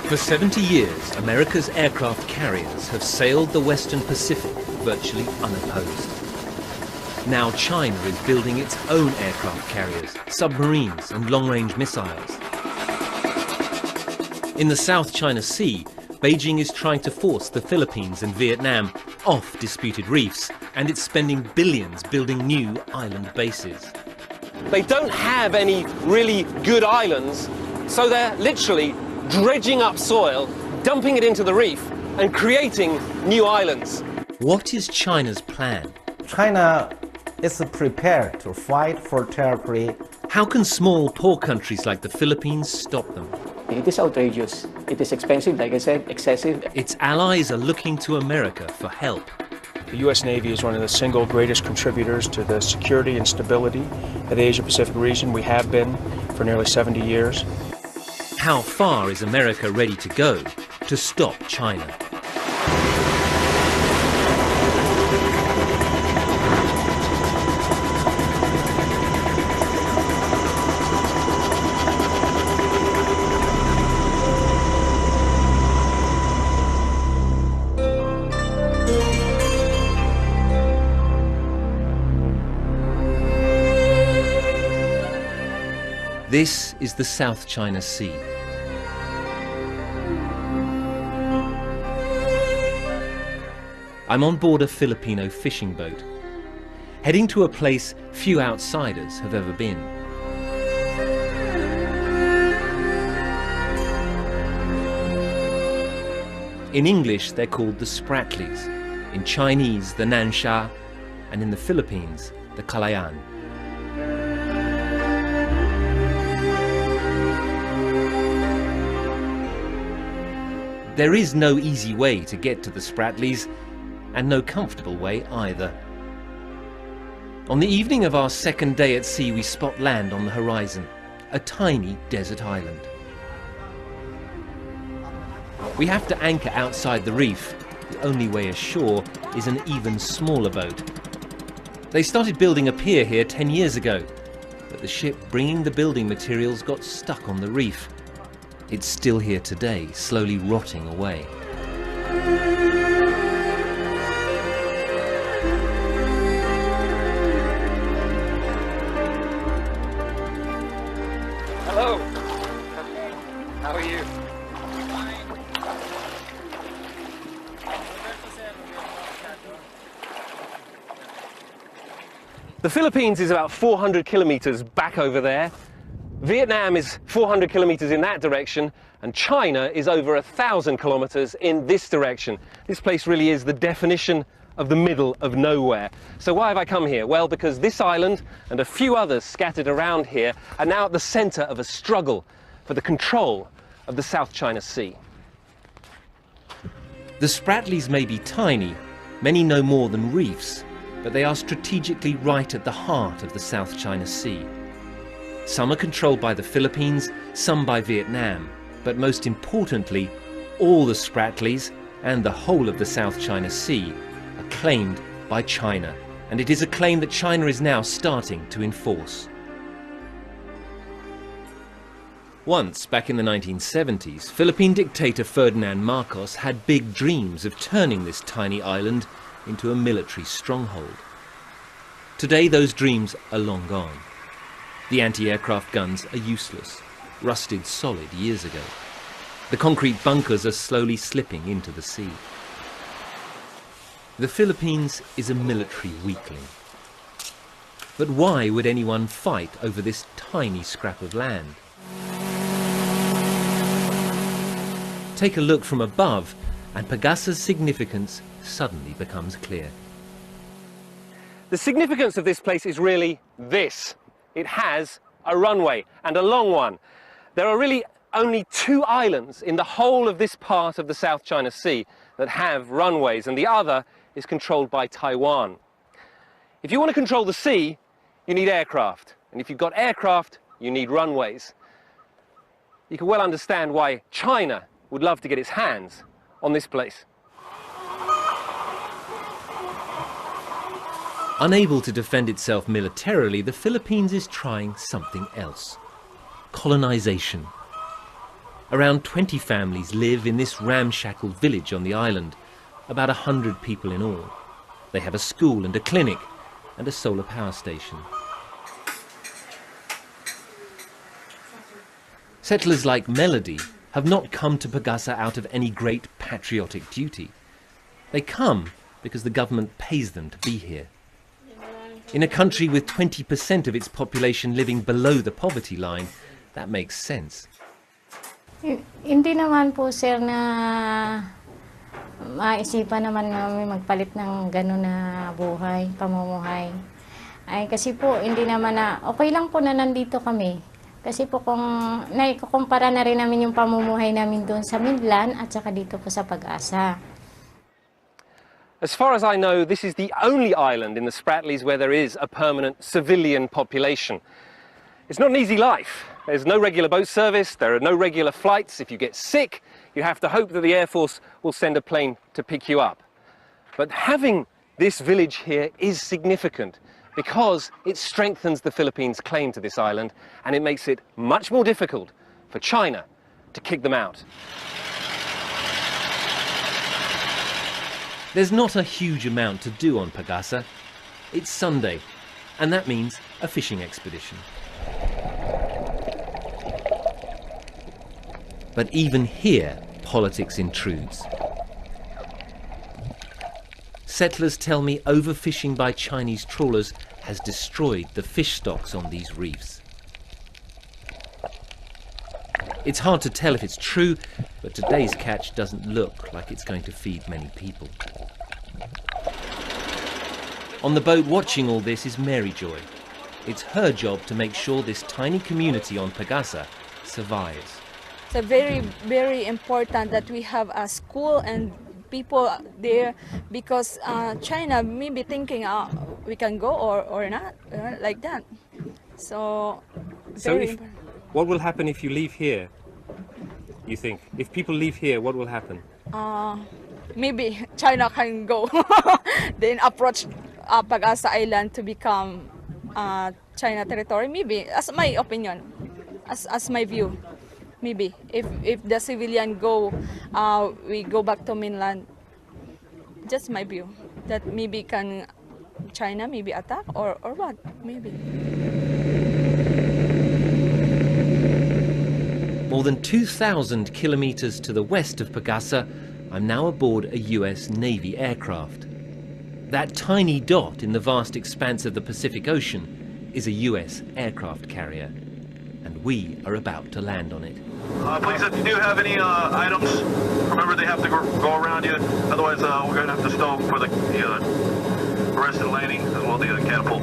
For 70 years, America's aircraft carriers have sailed the Western Pacific virtually unopposed. Now China is building its own aircraft carriers, submarines and long-range missiles. In the South China Sea, Beijing is trying to force the Philippines and Vietnam off disputed reefs, and it's spending billions building new island bases. They don't have any really good islands, so they're literally dredging up soil, dumping it into the reef and creating new islands. What is China's plan? China is prepared to fight for territory. How can small, poor countries like the Philippines stop them? It is outrageous. It is expensive, like I said, excessive. Its allies are looking to America for help. The U.S. Navy is one of the single greatest contributors to the security and stability of the Asia-Pacific region. We have been for nearly 70 years. How far is America ready to go to stop China? This is the South China Sea. I'm on board a Filipino fishing boat, heading to a place few outsiders have ever been. In English, they're called the Spratlys, in Chinese, the Nansha, and in the Philippines, the Kalayaan. There is no easy way to get to the Spratlys, and no comfortable way either. On the evening of our second day at sea, we spot land on the horizon, a tiny desert island. We have to anchor outside the reef. The only way ashore is an even smaller boat. They started building a pier here 10 years ago, but the ship bringing the building materials got stuck on the reef. It's still here today, slowly rotting away. Hello. How are you? The Philippines is about 400 kilometers back over there. Vietnam is 400 kilometers in that direction, and China is over 1,000 kilometers in this direction. This place really is the definition of the middle of nowhere. So why have I come here? Well, because this island and a few others scattered around here are now at the center of a struggle for the control of the South China Sea. The Spratlys may be tiny, many no more than reefs, but they are strategically right at the heart of the South China Sea. Some are controlled by the Philippines, some by Vietnam, but most importantly, all the Spratlys and the whole of the South China Sea are claimed by China, and it is a claim that China is now starting to enforce. Once, back in the 1970s, Philippine dictator Ferdinand Marcos had big dreams of turning this tiny island into a military stronghold. Today those dreams are long gone. The anti-aircraft guns are useless, rusted solid years ago. The concrete bunkers are slowly slipping into the sea. The Philippines is a military weakling. But why would anyone fight over this tiny scrap of land? Take a look from above, and Pagasa's significance suddenly becomes clear. The significance of this place is really this. It has a runway, and a long one. There are really only 2 islands in the whole of this part of the South China Sea that have runways, and the other is controlled by Taiwan. If you want to control the sea, you need aircraft, and if you've got aircraft, you need runways. You can well understand why China would love to get its hands on this place. Unable to defend itself militarily, the Philippines is trying something else: colonization. Around 20 families live in this ramshackle village on the island, about 100 people in all. They have a school and a clinic and a solar power station. Settlers like Melody have not come to Pagasa out of any great patriotic duty. They come because the government pays them to be here. In a country with 20% of its population living below the poverty line, that makes sense. Hindi naman po, sir, na maisipan naman namin magpalit ng gano'n na buhay, pamumuhay. Ay kasi po, hindi naman na, okay lang po na nandito kami. Kasi po kung naikukumpara na rin namin yung pamumuhay namin doon sa mainland at saka dito po sa Pag-asa. As far as I know, this is the only island in the Spratlys where there is a permanent civilian population. It's not an easy life. There's no regular boat service, there are no regular flights. If you get sick, you have to hope that the Air Force will send a plane to pick you up. But having this village here is significant because it strengthens the Philippines' claim to this island and it makes it much more difficult for China to kick them out. There's not a huge amount to do on Pagasa. It's Sunday, and that means a fishing expedition. But even here, politics intrudes. Settlers tell me overfishing by Chinese trawlers has destroyed the fish stocks on these reefs. It's hard to tell if it's true, but today's catch doesn't look like it's going to feed many people. On the boat watching all this is Mary Joy. It's her job to make sure this tiny community on Pagasa survives. It's very, very important that we have a school and people there because China may be thinking we can go or not, like that. So, what will happen if you leave here, you think? If people leave here, what will happen? Maybe China can go, then approach Pag-asa Island to become China territory. Maybe, as my opinion, as my view. Maybe if the civilian go, we go back to mainland. Just my view that maybe can China maybe attack or what maybe. More than 2,000 kilometers to the west of Pagasa, I'm now aboard a US Navy aircraft. That tiny dot in the vast expanse of the Pacific Ocean is a US aircraft carrier, and we are about to land on it. Please, if you do have any items, remember they have to go around you. Otherwise, we're going to have to stow for the arrested landing as well the catapult.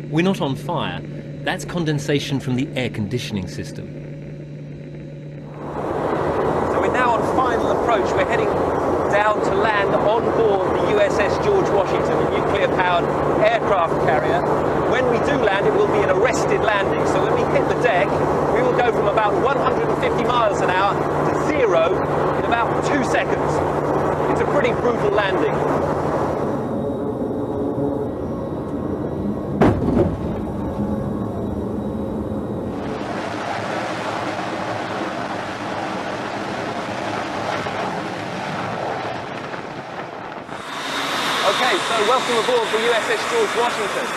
We're not on fire. That's condensation from the air conditioning system. So we're now on final approach. We're heading down to land on board the USS George Washington, a nuclear-powered aircraft carrier. When we do land, it will be an arrested landing. So when we hit the deck, we will go from about 150 miles an hour to 0 in about 2 seconds. It's a pretty brutal landing. Okay, so welcome aboard the USS George Washington.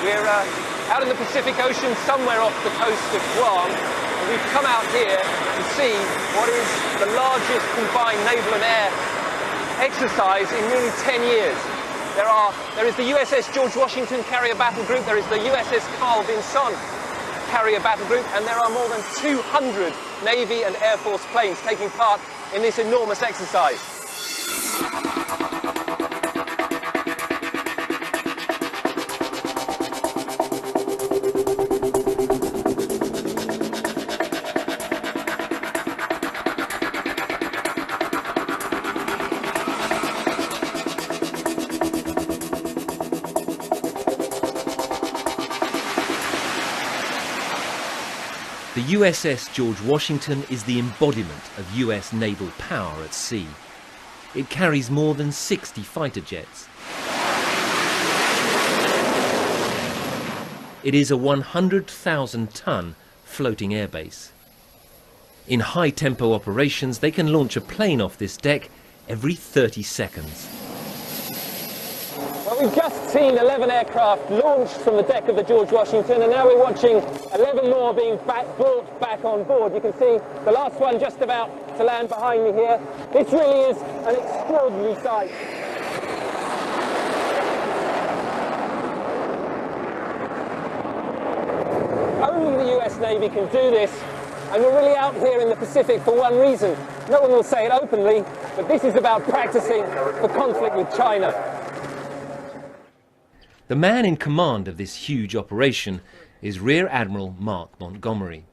We're out in the Pacific Ocean, somewhere off the coast of Guam. And we've come out here to see what is the largest combined naval and air exercise in nearly 10 years. There is the USS George Washington Carrier Battle Group, there is the USS Carl Vinson Carrier Battle Group, and there are more than 200 Navy and Air Force planes taking part in this enormous exercise. The USS George Washington is the embodiment of US naval power at sea. It carries more than 60 fighter jets. It is a 100,000-ton floating airbase. In high-tempo operations, they can launch a plane off this deck every 30 seconds. Well, we've just seen 11 aircraft launched from the deck of the George Washington, and now we're watching 11 more being brought back on board. You can see the last one just about to land behind me here. This really is an extraordinary sight. Only the US Navy can do this, and we're really out here in the Pacific for one reason. No one will say it openly, but this is about practicing for conflict with China. The man in command of this huge operation is Rear Admiral Mark Montgomery.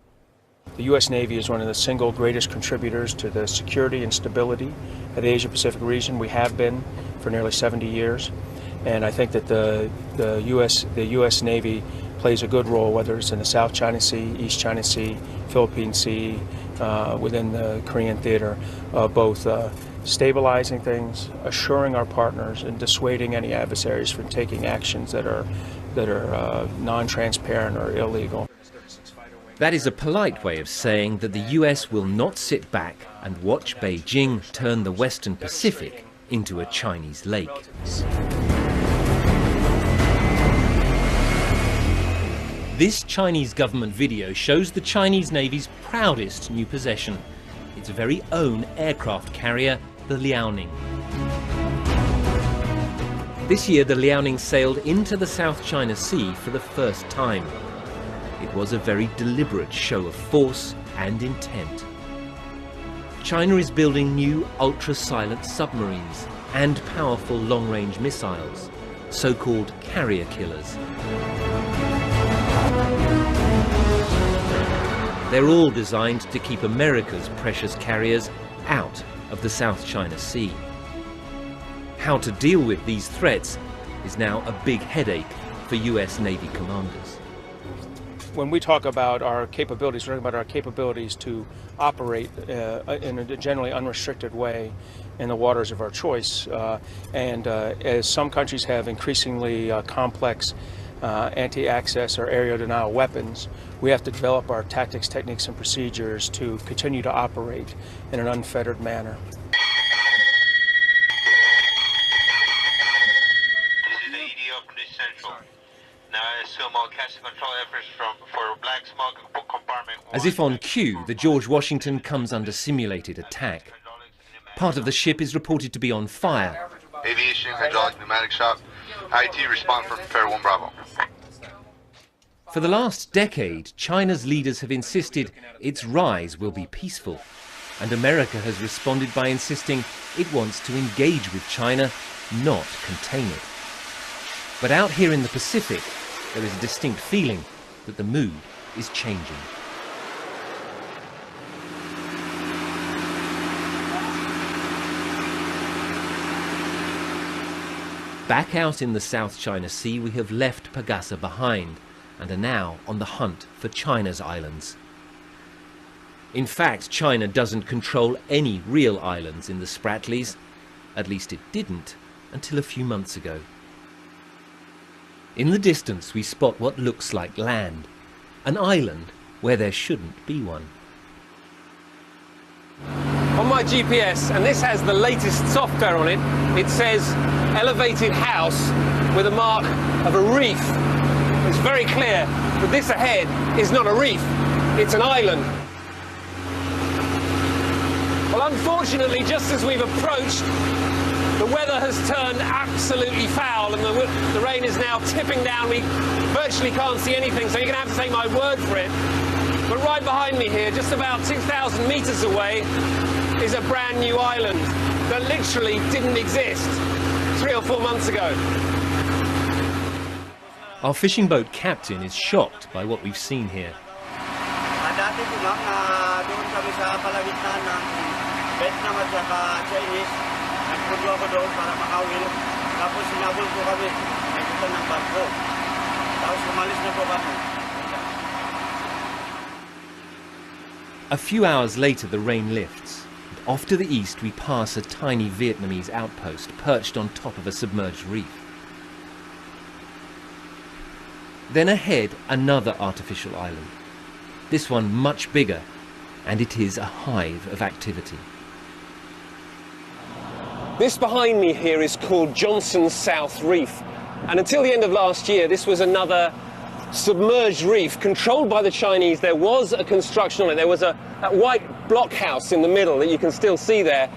The U.S. Navy is one of the single greatest contributors to the security and stability of the Asia-Pacific region. We have been for nearly 70 years, and I think that the U.S. Navy plays a good role, whether it's in the South China Sea, East China Sea, Philippine Sea, within the Korean theater, both stabilizing things, assuring our partners, and dissuading any adversaries from taking actions that are non-transparent or illegal. That is a polite way of saying that the US will not sit back and watch Beijing turn the Western Pacific into a Chinese lake. This Chinese government video shows the Chinese Navy's proudest new possession, its very own aircraft carrier, the Liaoning. This year, the Liaoning sailed into the South China Sea for the first time. It was a very deliberate show of force and intent. China is building new ultra-silent submarines and powerful long-range missiles, so-called carrier killers. They're all designed to keep America's precious carriers out of the South China Sea. How to deal with these threats is now a big headache for US Navy commanders. When we talk about our capabilities, we're talking about our capabilities to operate in a generally unrestricted way in the waters of our choice. As some countries have increasingly complex anti-access or area denial weapons, we have to develop our tactics, techniques, and procedures to continue to operate in an unfettered manner. This is the EDO from this central. Now I assume all casting control efforts for black smoke compartment. As if on cue, the George Washington comes under simulated attack. Part of the ship is reported to be on fire. Aviation, hydraulic, pneumatic shop. IT respond from Fair 1 Bravo. For the last decade, China's leaders have insisted its rise will be peaceful, and America has responded by insisting it wants to engage with China, not contain it. But out here in the Pacific, there is a distinct feeling that the mood is changing. Back out in the South China Sea, we have left Pagasa behind and are now on the hunt for China's islands. In fact, China doesn't control any real islands in the Spratlys. At least it didn't until a few months ago. In the distance, we spot what looks like land, an island where there shouldn't be one. On my GPS, and this has the latest software on it, it says elevated house with a mark of a reef. It's very clear that this ahead is not a reef, it's an island. Well, unfortunately, just as we've approached, the weather has turned absolutely foul and the rain is now tipping down. We virtually can't see anything, so you're going to have to take my word for it. But right behind me here, just about 2,000 meters away, is a brand new island that literally didn't exist 3 or 4 months ago. Our fishing boat captain is shocked by what we've seen here. Dati po lang, doon kami sa palagitnaan ng Vietnam at saka Chinese. Nagpudlo ako doon para makawil. Tapos sinabol po kami. Nakita ng barko. Tapos umalis na po kami. A few hours later, the rain lifts. And off to the east, we pass a tiny Vietnamese outpost perched on top of a submerged reef. Then ahead, another artificial island. This one much bigger and it is a hive of activity. This behind me here is called Johnson South Reef, and until the end of last year this was another submerged reef controlled by the Chinese. There was a construction on it. There was that white blockhouse in the middle that you can still see there.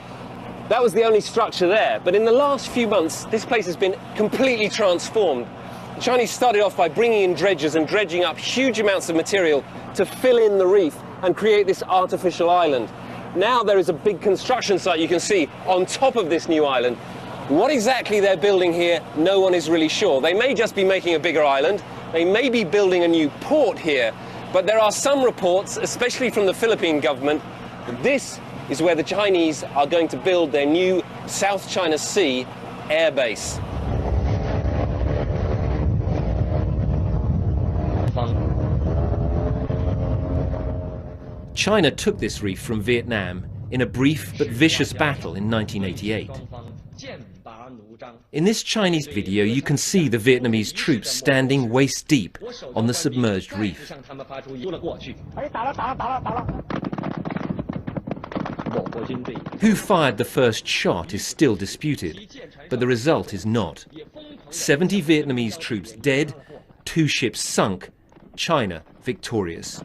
That was the only structure there, but in the last few months this place has been completely transformed. The Chinese started off by bringing in dredgers and dredging up huge amounts of material to fill in the reef and create this artificial island. Now there is a big construction site you can see on top of this new island. What exactly they're building here, no one is really sure. They may just be making a bigger island, they may be building a new port here, but there are some reports, especially from the Philippine government, that this is where the Chinese are going to build their new South China Sea air base. China took this reef from Vietnam in a brief but vicious battle in 1988. In this Chinese video, you can see the Vietnamese troops standing waist deep on the submerged reef. Who fired the first shot is still disputed, but the result is not. 70 Vietnamese troops dead, 2 ships sunk, China victorious.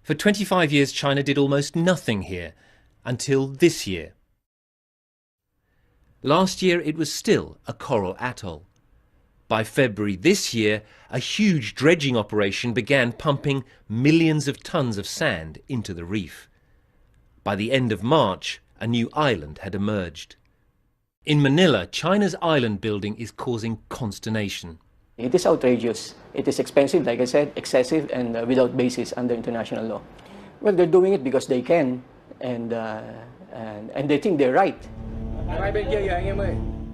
For 25 years, China did almost nothing here, until this year. Last year, it was still a coral atoll. By February this year, a huge dredging operation began pumping millions of tons of sand into the reef. By the end of March, a new island had emerged. In Manila, China's island building is causing consternation. It is outrageous. It is expensive, like I said, excessive, and without basis under international law. Well, they're doing it because they can, and they think they're right.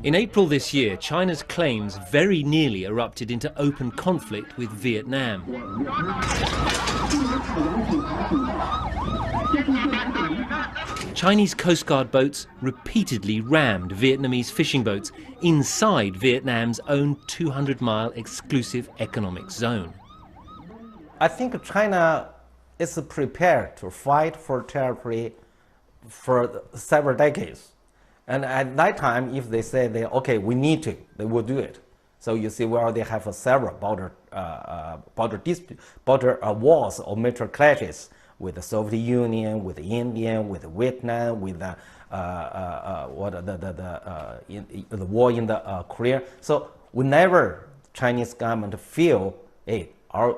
In April this year, China's claims very nearly erupted into open conflict with Vietnam. Chinese Coast Guard boats repeatedly rammed Vietnamese fishing boats inside Vietnam's own 200-mile exclusive economic zone. I think China is prepared to fight for territory for several decades. And at that time, if they say, okay, we need to, they will do it. So you see, well, they have several border wars or military clashes with the Soviet Union, with India, with Vietnam, with the war in the Korea. So whenever Chinese government feel, hey,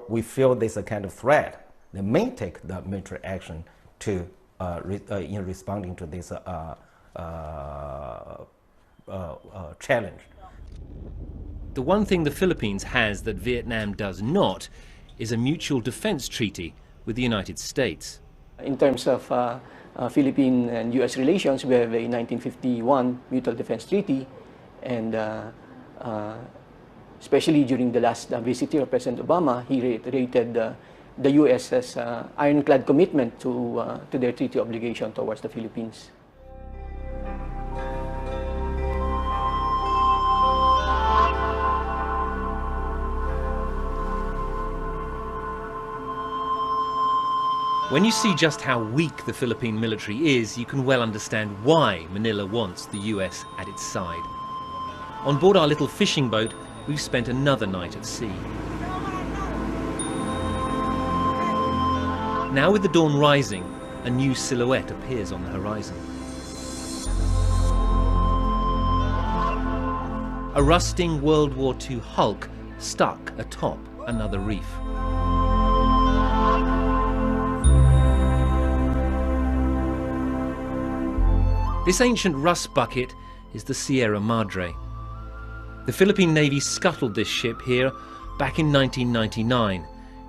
we feel this kind of threat, they may take the military action to in responding to this challenge. The one thing the Philippines has that Vietnam does not is a mutual defense treaty with the United States. In terms of Philippine and U.S. relations, we have a 1951 Mutual Defense Treaty, and especially during the last visit here of President Obama, he reiterated the U.S.'s ironclad commitment to their treaty obligation towards the Philippines. When you see just how weak the Philippine military is, you can well understand why Manila wants the US at its side. On board our little fishing boat, we've spent another night at sea. Now with the dawn rising, a new silhouette appears on the horizon. A rusting World War II hulk stuck atop another reef. This ancient rust bucket is the Sierra Madre. The Philippine Navy scuttled this ship here back in 1999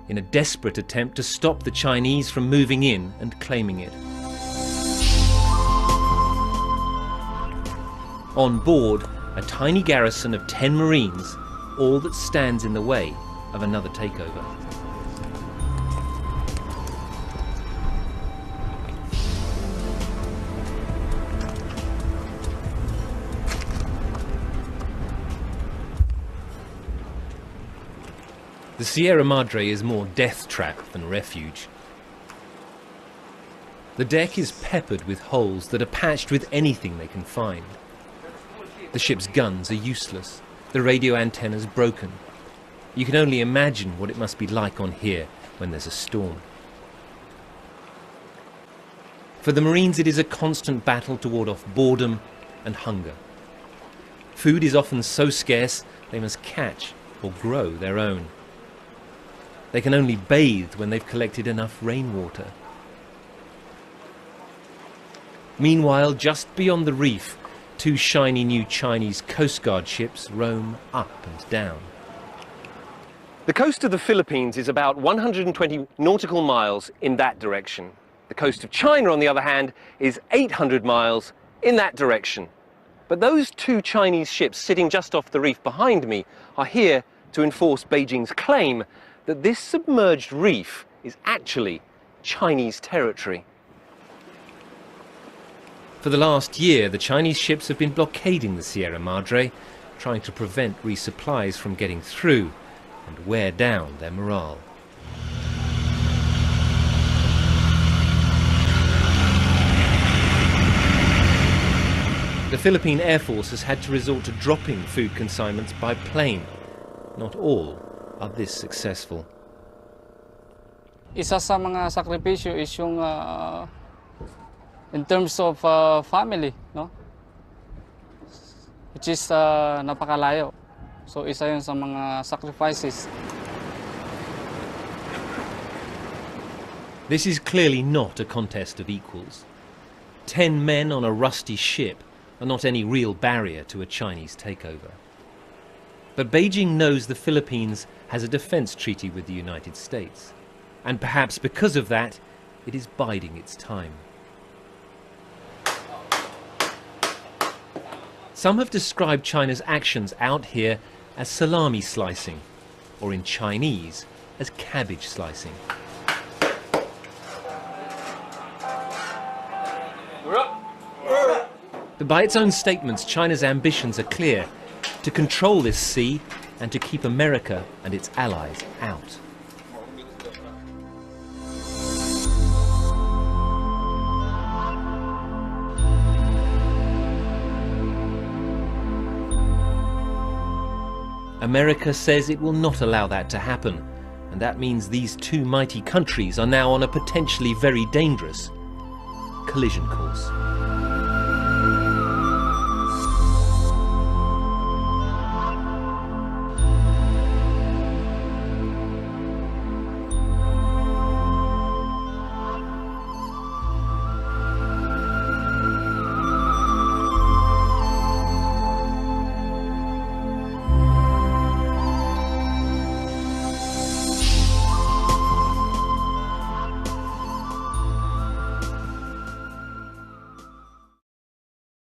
in a desperate attempt to stop the Chinese from moving in and claiming it. On board, a tiny garrison of 10 Marines, all that stands in the way of another takeover. The The Sierra Madre is more death trap than refuge. The deck is peppered with holes that are patched with anything they can find. The ship's guns are useless, the radio antennas broken. You can only imagine what it must be like on here when there's a storm. For the Marines, it is a constant battle to ward off boredom and hunger. Food is often so scarce they must catch or grow their own. They can only bathe when they've collected enough rainwater. Meanwhile, just beyond the reef, two shiny new Chinese Coast Guard ships roam up and down. The coast of the Philippines is about 120 nautical miles in that direction. The coast of China, on the other hand, is 800 miles in that direction. But those two Chinese ships sitting just off the reef behind me are here to enforce Beijing's claim that this submerged reef is actually Chinese territory. For the last year, the Chinese ships have been blockading the Sierra Madre, trying to prevent resupplies from getting through and wear down their morale. The Philippine Air Force has had to resort to dropping food consignments by plane. Not all are this successful. Isa sa mga sakripisyo is yung in terms of family, no? Which is napakalayo. So isa yun sa mga sacrifices. This is clearly not a contest of equals. 10 men on a rusty ship are not any real barrier to a Chinese takeover. But Beijing knows the Philippines has a defense treaty with the United States. And perhaps because of that, it is biding its time. Some have described China's actions out here as salami slicing, or in Chinese, as cabbage slicing. But by its own statements, China's ambitions are clear: to control this sea and to keep America and its allies out. America says it will not allow that to happen, and that means these two mighty countries are now on a potentially very dangerous collision course.